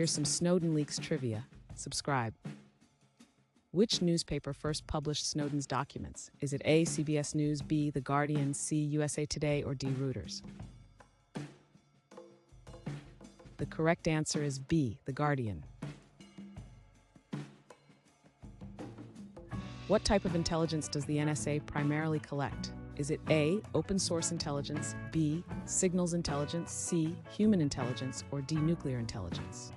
Here's some Snowden Leaks Trivia. Subscribe. Which newspaper first published Snowden's documents? Is it A, CBS News, B, The Guardian, C, USA Today, or D, Reuters? The correct answer is B, The Guardian. What type of intelligence does the NSA primarily collect? Is it A, open source intelligence, B, signals intelligence, C, human intelligence, or D, nuclear intelligence?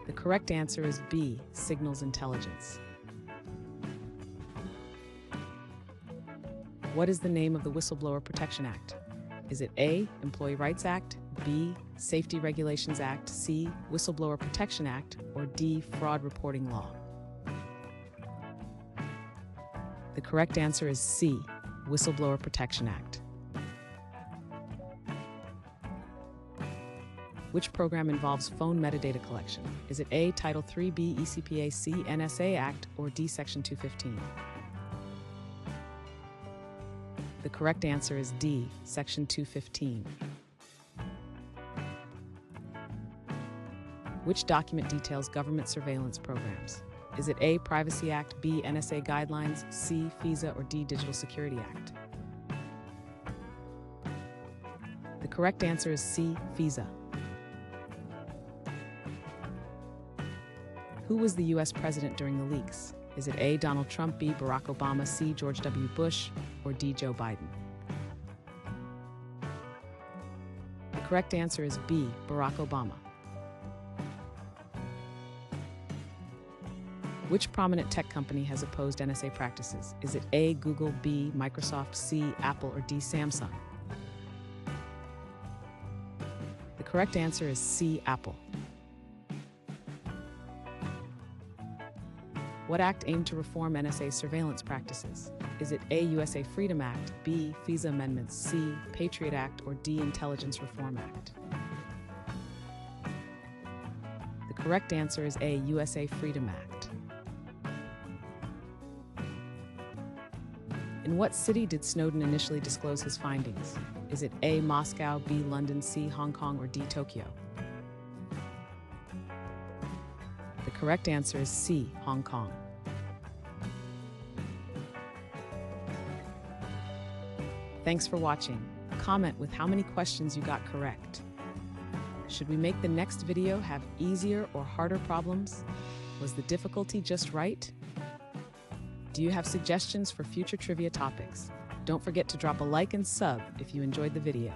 The correct answer is B, signals intelligence. What is the name of the Whistleblower Protection Act? Is it A, Employee Rights Act, B, Safety Regulations Act, C, Whistleblower Protection Act, or D, Fraud Reporting Law? The correct answer is C, Whistleblower Protection Act. Which program involves phone metadata collection? Is it A, Title III, B, ECPA, C, NSA Act, or D, Section 215? The correct answer is D, Section 215. Which document details government surveillance programs? Is it A, Privacy Act, B, NSA Guidelines, C, FISA, or D, Digital Security Act? The correct answer is C, FISA. Who was the U.S. president during the leaks? Is it A, Donald Trump, B, Barack Obama, C, George W. Bush, or D, Joe Biden? The correct answer is B, Barack Obama. Which prominent tech company has opposed NSA practices? Is it A, Google, B, Microsoft, C, Apple, or D, Samsung? The correct answer is C, Apple. What act aimed to reform NSA surveillance practices? Is it A, USA Freedom Act, B, FISA Amendments, C, Patriot Act, or D, Intelligence Reform Act? The correct answer is A, USA Freedom Act. In what city did Snowden initially disclose his findings? Is it A, Moscow, B, London, C, Hong Kong, or D, Tokyo? The correct answer is C, Hong Kong. Thanks for watching. Comment with how many questions you got correct. Should we make the next video have easier or harder problems? Was the difficulty just right? Do you have suggestions for future trivia topics? Don't forget to drop a like and sub if you enjoyed the video.